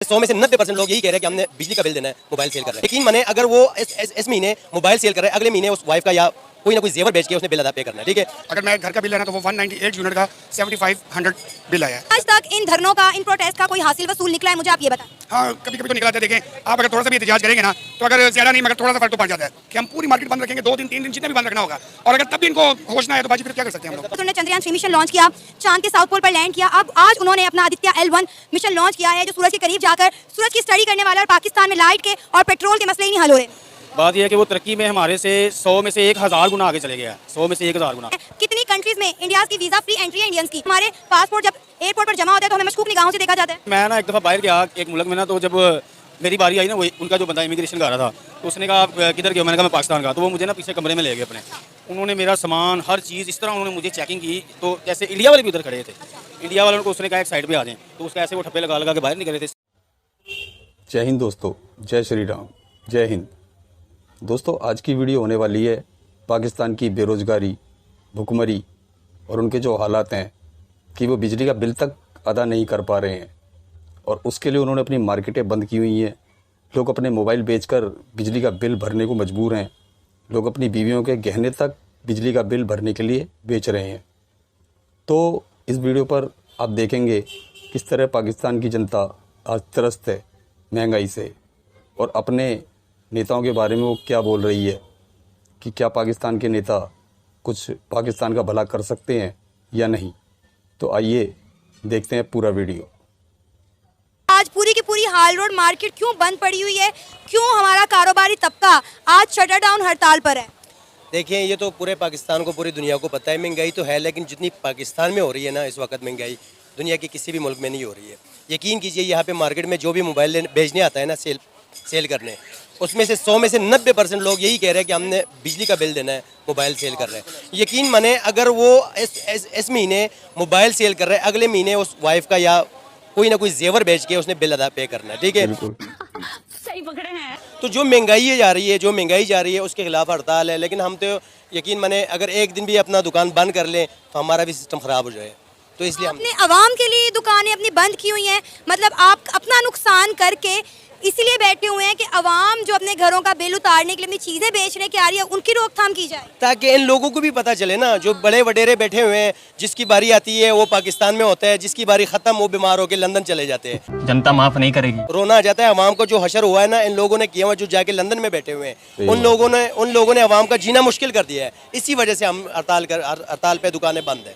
100 में से 90% लोग यही कह रहे हैं कि हमने बिजली का बिल देना है, मोबाइल सेल कर रहे हैं। यकीन माने अगर वो इस महीने मोबाइल सेल कर रहे हैं, अगले महीने उस वाइफ का या कोई ना कोई जेवर बेच के उसने बिल अदा पे करना है। ठीक है, अगर मैं घर का बिल लेना तो वो 198 यूनिट का 7500 बिल आया है। आज तक इन धरनों का, इन प्रोटेस्ट का कोई हासिल वसूल निकला है? मुझे आप ये बताएं। हाँ, कभी कभी तो निकला था। देखें, आप अगर थोड़ा सा भी एहतजाज करेंगे ना, तो अगर ज्यादा नहीं मगर थोड़ा सा फर्क तो पड़ जाता है कि हम पूरी मार्केट बंद रखेंगे, 2 दिन 3 दिन जितना भी बंद रखना होगा। और अगर तब भी इनको होश ना है तो बाजी फिर क्या कर सकते हैं हम लोग। उन्होंने चंद्रयान 3 मिशन लॉन्च किया, चांद के साउथ पोल पर लैंड किया। अब आज उन्होंने अपना आदित्य L1 मिशन लॉन्च किया है, जो सूरज के करीब जाकर सूरज की स्टडी करने वाला है। और पाकिस्तान में लाइट के और पेट्रोल के मसले ही नहीं हल हो रहे। बात यह है कि वो तरक्की में हमारे से 100 में से 1000 गुना आगे चले गया है। 100 में से 1000 गुना। कितनी कंट्रीज में इंडिया की वीजा फ्री एंट्री है इंडियंस की। हमारे पासपोर्ट जब एयरपोर्ट पर जमा होता है तो हमें मशकूक निगाहों से देखा जाता है। मैं ना एक दफ़ा बाहर गया एक मुल्क में ना, तो जब मेरी बारी आई ना, वही उनका जो बंदा इमिग्रेशन कर रहा था, तो उसने कहा आप किधर गए? मैंने कहा मैं पाकिस्तान का। तो वो मुझे ना पीछे कमरे में ले गए अपने। उन्होंने मेरा सामान हर चीज़ इस तरह उन्होंने मुझे चेकिंग की, तो जैसे इंडिया वाले भी उधर खड़े थे। इंडिया वालों को उसने कहा एक साइड पर आ जाएँ, तो उसका ऐसे वो ठप्पे लगा लगा के बाहर निकले थे। जय हिंद दोस्तों, जय श्री राम, जय हिंद। दोस्तों, आज की वीडियो होने वाली है पाकिस्तान की बेरोज़गारी, भुखमरी और उनके जो हालात हैं कि वो बिजली का बिल तक अदा नहीं कर पा रहे हैं, और उसके लिए उन्होंने अपनी मार्केटें बंद की हुई हैं। लोग अपने मोबाइल बेचकर बिजली का बिल भरने को मजबूर हैं। लोग अपनी बीवियों के गहने तक बिजली का बिल भरने के लिए बेच रहे हैं। तो इस वीडियो पर आप देखेंगे किस तरह पाकिस्तान की जनता आज त्रस्त है महंगाई से, और अपने नेताओं के बारे में वो क्या बोल रही है कि क्या पाकिस्तान के नेता कुछ पाकिस्तान का भला कर सकते हैं या नहीं। तो आइए देखते हैं पूरा वीडियो। आज पूरी की पूरी हाल रोड मार्केट क्यों बंद पड़ी हुई है? क्यों हमारा कारोबारी तबका आज शटर डाउन हड़ताल पर है? देखिए ये तो पूरे पाकिस्तान को, पूरी दुनिया को पता है महंगाई तो है, लेकिन जितनी पाकिस्तान में हो रही है ना इस वक्त महंगाई, दुनिया के किसी भी मुल्क में नहीं हो रही है। यकीन कीजिए, यहाँ पे मार्केट में जो भी मोबाइल बेचने आता है ना, सेल करने, उसमें से 100 में से 90% लोग यही कह रहे हैं कि हमने बिजली का बिल देना है, मोबाइल सेल कर रहे हैं। यकीन माने अगर वो इस महीने मोबाइल सेल कर रहे हैं, अगले महीने उस वाइफ का या कोई ना कोई जेवर बेच के उसने बिल अदा पे करना है। ठीक है, सही पकड़े हैं। तो जो महंगाई जा रही है उसके खिलाफ हड़ताल है। लेकिन हम तो यकीन माने अगर एक दिन भी अपना दुकान बंद कर लें तो हमारा भी सिस्टम ख़राब हो जाए। तो इसलिए हम अपने अवाम के लिए दुकानें अपनी बंद की हुई हैं। मतलब आप अपना नुकसान करके इसीलिए बैठे हुए हैं कि अवाम जो अपने घरों का बिल उतारने के लिए अपनी चीज़ें बेचने के आ रही है, उनकी रोकथाम की जाए, ताकि इन लोगों को भी पता चले ना, जो बड़े वडेरे बैठे हुए हैं, जिसकी बारी आती है वो पाकिस्तान में होता है, जिसकी बारी खत्म वो बीमार होकर लंदन चले जाते हैं। जनता माफ नहीं करेगी। रोना आ जाता है। अवाम को जो हशर हुआ है ना, इन लोगों ने किया हुआ, जो जाके लंदन में बैठे हुए हैं, उन लोगों ने अवाम का जीना मुश्किल कर दिया है। इसी वजह से हम हड़ताल पे दुकानें बंद है।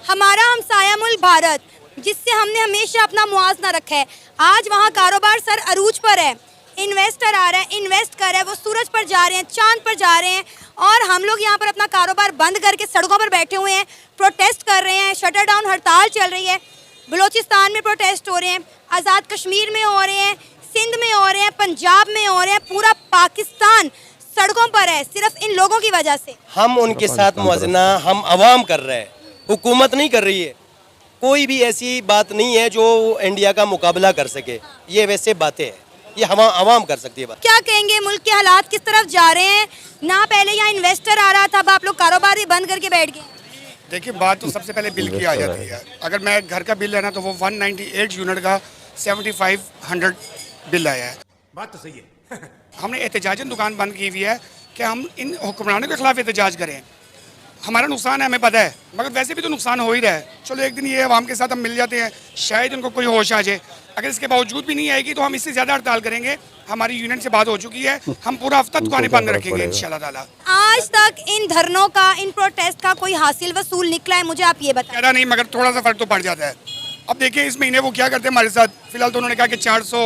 हमारा हमसाया मुल्क भारत, जिससे हमने हमेशा अपना मुआवजा रखा है, आज वहाँ कारोबार सर अरूज पर है। इन्वेस्टर आ रहा है, इन्वेस्ट कर रहा है, वो सूरज पर जा रहे हैं, चांद पर जा रहे हैं, और हम लोग यहाँ पर अपना कारोबार बंद करके सड़कों पर बैठे हुए हैं, प्रोटेस्ट कर रहे हैं। शटर डाउन हड़ताल चल रही है। बलूचिस्तान में प्रोटेस्ट हो रहे हैं, आज़ाद कश्मीर में हो रहे हैं, सिंध में हो रहे हैं, पंजाब में हो रहे हैं। पूरा पाकिस्तान सड़कों पर है, सिर्फ इन लोगों की वजह से। हम उनके साथ मुआवजा हम अवाम कर रहे हैं, हुकूमत नहीं कर रही है। कोई भी ऐसी बात नहीं है जो इंडिया का मुकाबला कर सके। ये वैसे बातें हैं, ये हम अवाम कर सकती है बात। क्या कहेंगे, मुल्क के हालात किस तरफ जा रहे हैं? ना पहले यहाँ इन्वेस्टर आ रहा था, अब आप लोग कारोबार ही बंद करके बैठ गए। देखिए, बात तो सबसे पहले बिल की आ जाती है। अगर मैं घर का बिल लेना तो वो 198 यूनिट का 7500 बिल आया है। बात तो सही है। हमने एहतजाजन दुकान बंद की हुई है कि हम इन हुक्मरानों के खिलाफ एहतजाज करें। हमारा नुकसान है, हमें पता है, मगर वैसे भी तो नुकसान हो ही रहा है। चलो एक दिन ये अवाम के साथ हम मिल जाते हैं, शायद उनको कोई होश आ जाए। अगर इसके बावजूद भी नहीं आएगी तो हम इससे ज़्यादा हड़ताल करेंगे। हमारी यूनियन से बात हो चुकी है, हम पूरा हफ्ता दुकानें बंद रखेंगे इंशाल्लाह ताला। आज तक इन धरनों का, इन प्रोटेस्ट का कोई हासिल वसूल निकला है? मुझे आप ये बताएं। ज़्यादा नहीं मगर थोड़ा सा फर्क तो पड़ जाता है। अब देखिए इस महीने वो क्या करते हैं हमारे साथ। फिलहाल तो उन्होंने कहा कि 400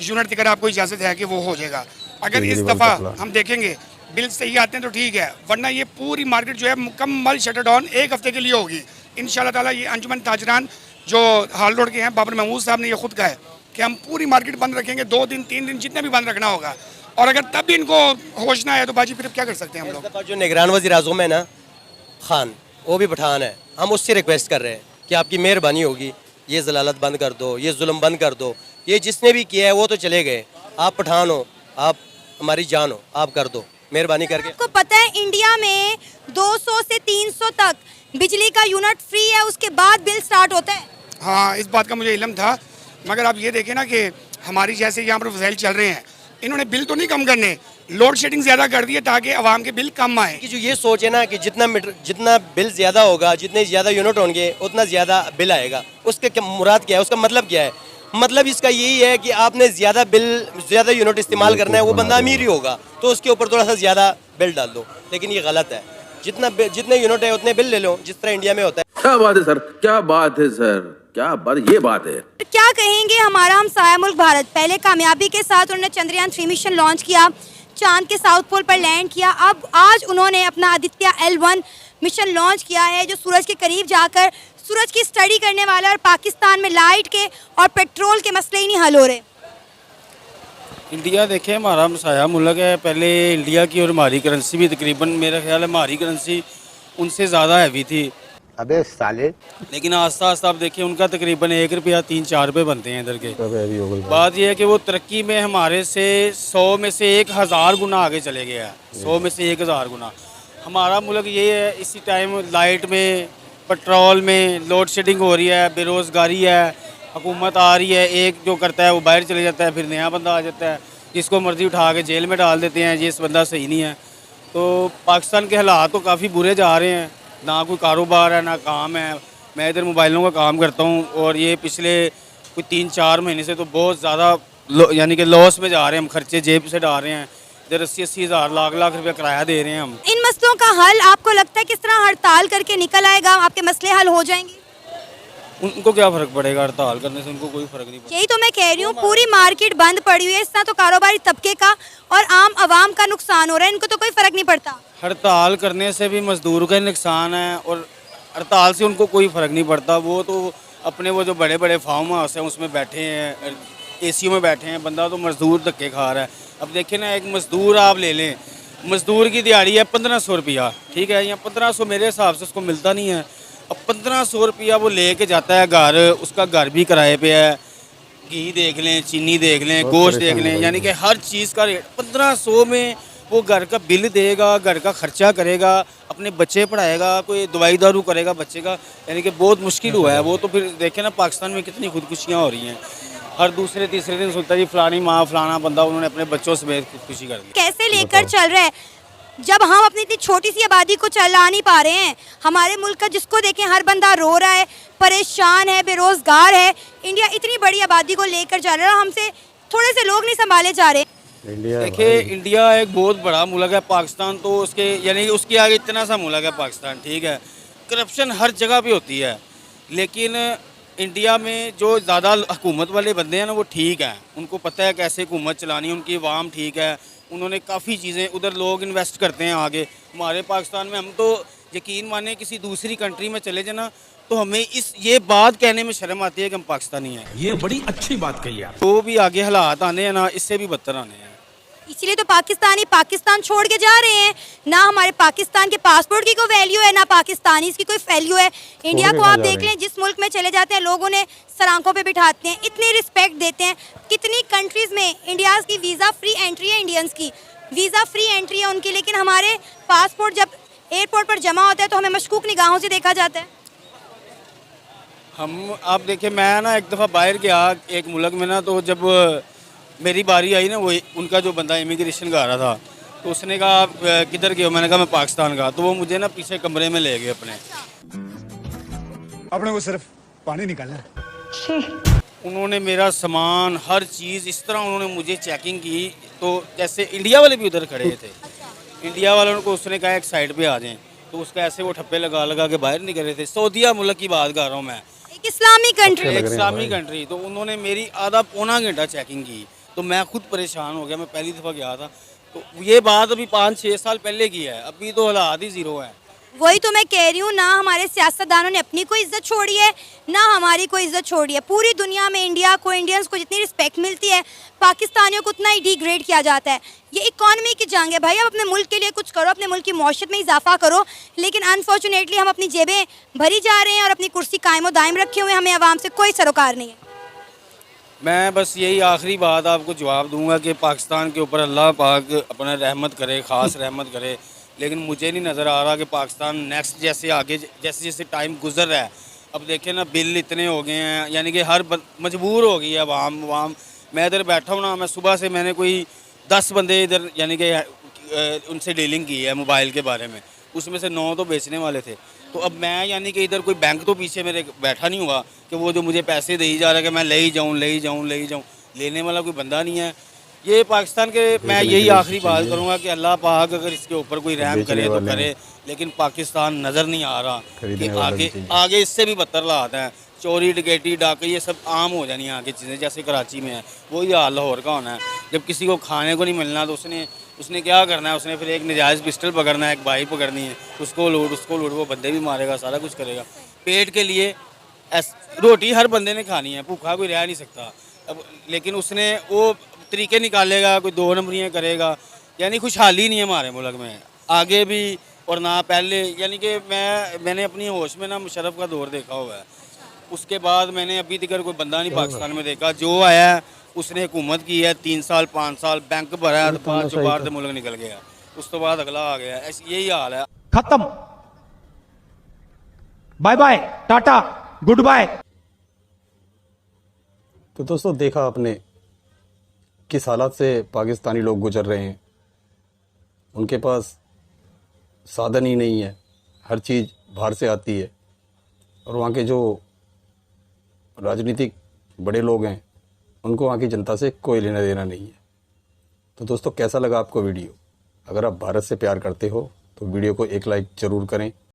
यूनिट तक आपको इजाज़त है कि वो हो जाएगा। अगर इस दफ़ा हम देखेंगे बिल सही आते हैं तो ठीक है, वरना ये पूरी मार्केट जो है मुकम्मल शटर डाउन एक हफ्ते के लिए होगी इंशाल्लाह ताला। ये अंजुमन ताजरान जो हाल रोड के हैं, बाबर महमूद साहब ने ये खुद कहा है कि हम पूरी मार्केट बंद रखेंगे, 2 दिन 3 दिन जितना भी बंद रखना होगा। और अगर तब भी इनको होश ना है तो बाजी फिर क्या कर सकते हैं हम लोग। जो निगरान वज़ीर आज़म है ना, खान, वो भी पठान है। हम उससे रिक्वेस्ट कर रहे हैं कि आपकी मेहरबानी होगी, ये जलालत बंद कर दो, ये जुल्म बंद कर दो। ये जिसने भी किया है वो तो चले गए, आप पठान हो, आप हमारी जान हो, आप कर दो मेहरबानी करके। आपको पता है इंडिया में 200 से 300 तक बिजली का यूनिट फ्री है, उसके बाद बिल स्टार्ट होता है। हाँ, इस बात का मुझे इल्म था, मगर आप ये देखें ना कि हमारी जैसे यहाँ पर वसाइल चल रहे हैं, इन्होंने बिल तो नहीं कम करने, लोड शेडिंग ज़्यादा कर दी है ताकि आवाम के बिल कम आए। कि जो ये सोच है ना कि जितना बिल ज़्यादा होगा, जितने ज़्यादा यूनिट होंगे उतना ज़्यादा बिल आएगा, उसके क्या मुराद क्या है, उसका मतलब क्या है? मतलब इसका यही है कि आपने ज़्यादा यूनिट इस्तेमाल करना है, वो बंदा अमीर ही होगा तो उसके ऊपर थोड़ा सा ज़्यादा बिल डाल दो। लेकिन ये गलत है, जितने यूनिट है उतने बिल ले लो, जिस तरह इंडिया में होता है। क्या बात है सर, क्या बात है सर, क्या बात, ये बात है। क्या कहेंगे हमारा हमसाया मुल्क भारत, पहले कामयाबी के साथ उन्होंने चंद्रयान 3 मिशन लॉन्च किया, चांद के साउथ पोल पर लैंड किया, अब आज उन्होंने अपना आदित्य L1 मिशन लॉन्च किया है जो सूरज के करीब जाकर सूरज की स्टडी करने वाला है। और पाकिस्तान में लाइट के और पेट्रोल के मसले ही नहीं हल हो रहे। इंडिया देखें हमारा हमसाया मुल्क है, पहले इंडिया की और हमारी करेंसी भी तकरीबन मेरा ख्याल है हमारी करेंसी उनसे ज़्यादा हैवी थी। अबे साले, लेकिन आस्ता आस्ता आप देखिए उनका तकरीबन 1 रुपया 3-4 रुपये बनते हैं इधर के। बात यह है कि वो तरक्की में हमारे से 100 में से 1000 गुना आगे चले गया है, 100 में से 1000 गुना। हमारा मुल्क ये है, इसी टाइम लाइट में, पेट्रोल में लोड शेडिंग हो रही है, बेरोज़गारी है, हुकूमत आ रही है, एक जो करता है वो बाहर चले जाता है, फिर नया बंदा आ जाता है, जिसको मर्ज़ी उठा के जेल में डाल देते हैं, जिस बंदा सही नहीं है। तो पाकिस्तान के हालात तो काफ़ी बुरे जा रहे हैं, ना कोई कारोबार है ना काम है। मैं इधर मोबाइलों का काम करता हूँ और ये पिछले कोई 3-4 महीने से तो बहुत ज़्यादा यानी कि लॉस में जा रहे हैं, हम खर्चे जेब से डाल रहे हैं। इधर 80-80 हज़ार लाख रुपया किराया दे रहे हैं हम। इन मसलों का हल आपको लगता है किस तरह हड़ताल करके निकल आएगा, आपके मसले हल हो जाएंगे? उनको क्या फ़र्क पड़ेगा हड़ताल करने से, उनको कोई फ़र्क नहीं पड़ेगा। यही तो मैं कह रही हूँ, पूरी मार्केट बंद पड़ी हुई है, इस तरह तो कारोबारी तबके का और आम आवाम का नुकसान हो रहा है, इनको तो कोई फ़र्क नहीं पड़ता। हड़ताल करने से भी मजदूर का नुकसान है और हड़ताल से उनको कोई फ़र्क नहीं पड़ता। वो तो अपने वो जो बड़े बड़े फार्म हाउस हैं उसमें बैठे हैं, एसीओ में बैठे हैं, बंदा तो मजदूर धक्के खा रहा है। अब देखिए ना, एक मजदूर आप ले लें, मजदूर की दिहाड़ी है 1500 रुपया, ठीक है, या 1500 मेरे हिसाब से उसको मिलता नहीं है। अब 1500 रुपया वो ले के जाता है घर, उसका घर भी किराए पे है, घी देख लें, चीनी देख लें, गोश्त देख लें, यानी कि हर चीज़ का रेट 1500 में वो घर का बिल देगा, घर का खर्चा करेगा, अपने बच्चे पढ़ाएगा, कोई दवाई दारू करेगा बच्चे का, यानी कि बहुत मुश्किल हुआ है। वो तो फिर देखें ना पाकिस्तान में कितनी खुदकुशियाँ हो रही हैं, हर दूसरे तीसरे दिन सुनता जी फलानी माँ फलाना बंदा उन्होंने अपने बच्चों समेत खुदकुशी कर ली। कैसे लेकर चल रहा है जब हम अपनी इतनी छोटी सी आबादी को चला नहीं पा रहे हैं? हमारे मुल्क का जिसको देखें हर बंदा रो रहा है, परेशान है, बेरोजगार है। इंडिया इतनी बड़ी आबादी को लेकर चल रहा है, हमसे थोड़े से लोग नहीं संभाले जा रहे। देखिए इंडिया एक बहुत बड़ा मुल्क है, पाकिस्तान तो उसके यानी कि उसके आगे इतना सा मुल्क है पाकिस्तान, ठीक है। करप्शन हर जगह पे होती है, लेकिन इंडिया में जो ज़्यादा हुकूमत वाले बंदे हैं ना वो ठीक हैं, उनको पता है कैसे हुकूमत चलानी है, उनकी आवाम ठीक है, उन्होंने काफ़ी चीज़ें उधर लोग इन्वेस्ट करते हैं आगे। हमारे पाकिस्तान में हम तो यकीन माने किसी दूसरी कंट्री में चले जाए ना तो हमें ये बात कहने में शर्म आती है कि हम पाकिस्तानी हैं। ये बड़ी अच्छी बात कही आप। तो भी आगे हालात आने हैं ना, इससे भी बदतर आने हैं। इसीलिए तो पाकिस्तानी पाकिस्तान छोड़ के जा रहे हैं। ना हमारे पाकिस्तान के पासपोर्ट की कोई वैल्यू है, ना पाकिस्तानी की कोई वैल्यू है। इंडिया को आप देख लें, जिस मुल्क में चले जाते हैं लोग उन्हें सरांखों पे बिठाते हैं, इतनी रिस्पेक्ट देते हैं। कितनी कंट्रीज़ में इंडिया की वीज़ा फ्री एंट्री है, इंडियंस की वीज़ा फ्री एंट्री है उनकी, लेकिन हमारे पासपोर्ट जब एयरपोर्ट पर जमा होता है तो हमें मशकूक निगाहों से देखा जाता है। हम आप देखिए, मैं ना एक दफ़ा बाहर गया एक मुल्क में ना, तो जब मेरी बारी आई ना, वो उनका जो बंदा इमिग्रेशन का आ रहा था तो उसने कहा आप किधर गए हो, मैंने कहा मैं पाकिस्तान का। तो वो मुझे ना पीछे कमरे में ले गए अपने को सिर्फ पानी निकालना है। उन्होंने मेरा सामान हर चीज़ इस तरह उन्होंने मुझे चेकिंग की, तो जैसे इंडिया वाले भी उधर खड़े थे, इंडिया वालों को उसने कहा एक साइड पे आ जाएं, तो उसका ऐसे वो ठप्पे लगा लगा के बाहर निकल रहे थे। सऊदीया मुल्क की बात कर रहा हूँ मैं, एक इस्लामी कंट्री, एक इस्लामी कंट्री। तो उन्होंने मेरी आधा पौना घंटा चेकिंग की, तो मैं खुद परेशान हो गया। मैं पहली दफ़ा गया था, तो ये बात अभी 5-6 साल पहले की है, अभी तो हालात ही ज़ीरो है। वही तो मैं कह रही हूँ, ना हमारे सियासतदानों ने अपनी कोई इज्जत छोड़ी है, ना हमारी कोई इज्जत छोड़ी है। पूरी दुनिया में इंडिया को, इंडियंस को जितनी रिस्पेक्ट मिलती है, पाकिस्तानियों को उतना ही डिग्रेड किया जाता है। ये इकॉनमी की जंग है भाई, अब अपने मुल्क के लिए कुछ करो, अपने मुल्क की मौशत में इजाफा करो। लेकिन अनफॉर्चुनेटली हम अपनी जेबें भरी जा रहे हैं और अपनी कुर्सी कायम दायम रखे हुए, हमें आवाम से कोई सरोकार नहीं है। मैं बस यही आखिरी बात आपको जवाब दूंगा कि पाकिस्तान के ऊपर अल्लाह पाक अपना रहमत करे, ख़ास रहमत करे। लेकिन मुझे नहीं नज़र आ रहा कि पाकिस्तान नेक्स्ट जैसे आगे जैसे जैसे टाइम गुजर रहा है, अब देखिए ना बिल इतने हो गए हैं, यानी कि मजबूर हो गई है आवाम। मैं इधर बैठा हूँ ना, मैं सुबह से मैंने कोई 10 बंदे इधर यानी कि उनसे डीलिंग की है मोबाइल के बारे में, उसमें से 9 तो बेचने वाले थे। तो अब मैं यानी कि इधर कोई बैंक तो पीछे मेरे बैठा नहीं हुआ कि वो जो मुझे पैसे दे ही जा रहा है कि मैं ले ही जाऊँ, लेने वाला कोई बंदा नहीं है। ये पाकिस्तान के मैं यही आखिरी बात करूँगा कि अल्लाह पाक अगर इसके ऊपर कोई रहम करे तो करे, लेकिन पाकिस्तान नज़र नहीं आ रहा कि आगे इससे भी बदतर हालात हैं। चोरी डकैती डाके ये सब आम हो जानी है आगे चीज़ें, जैसे कराची में है वही हाल लाहौर का होना है। जब किसी को खाने को नहीं मिलना तो उसने क्या करना है, उसने फिर एक नजायज़ पिस्टल पकड़ना है, एक बाइक पकड़नी है, उसको लूट, वो बंदे भी मारेगा, सारा कुछ करेगा पेट के लिए। रोटी हर बंदे ने खानी है, भूखा कोई रह नहीं सकता। अब लेकिन उसने वो तरीके निकालेगा, कोई 2 नंबरियाँ करेगा, यानी खुशहाली नहीं है हमारे मुल्क में आगे भी और ना पहले। यानी कि मैंने अपनी होश में ना मुशर्रफ का दौर देखा हुआ है, उसके बाद मैंने अभी तक कोई बंदा नहीं पाकिस्तान में देखा। जो आया है उसने हुकूमत की है 3 साल 5 साल, बैंक भरा है तो 5 बार से मुल्क निकल गया, उस तो बाद अगला आ गया। यही हाल है। खत्म, bye bye, tata, goodbye. तो दोस्तों देखा आपने किस हालात से पाकिस्तानी लोग गुजर रहे हैं। उनके पास साधन ही नहीं है, हर चीज़ बाहर से आती है, और वहाँ के जो राजनीतिक बड़े लोग हैं उनको वहाँ की जनता से कोई लेना देना नहीं है। तो दोस्तों कैसा लगा आपको वीडियो? अगर आप भारत से प्यार करते हो तो वीडियो को एक लाइक ज़रूर करें।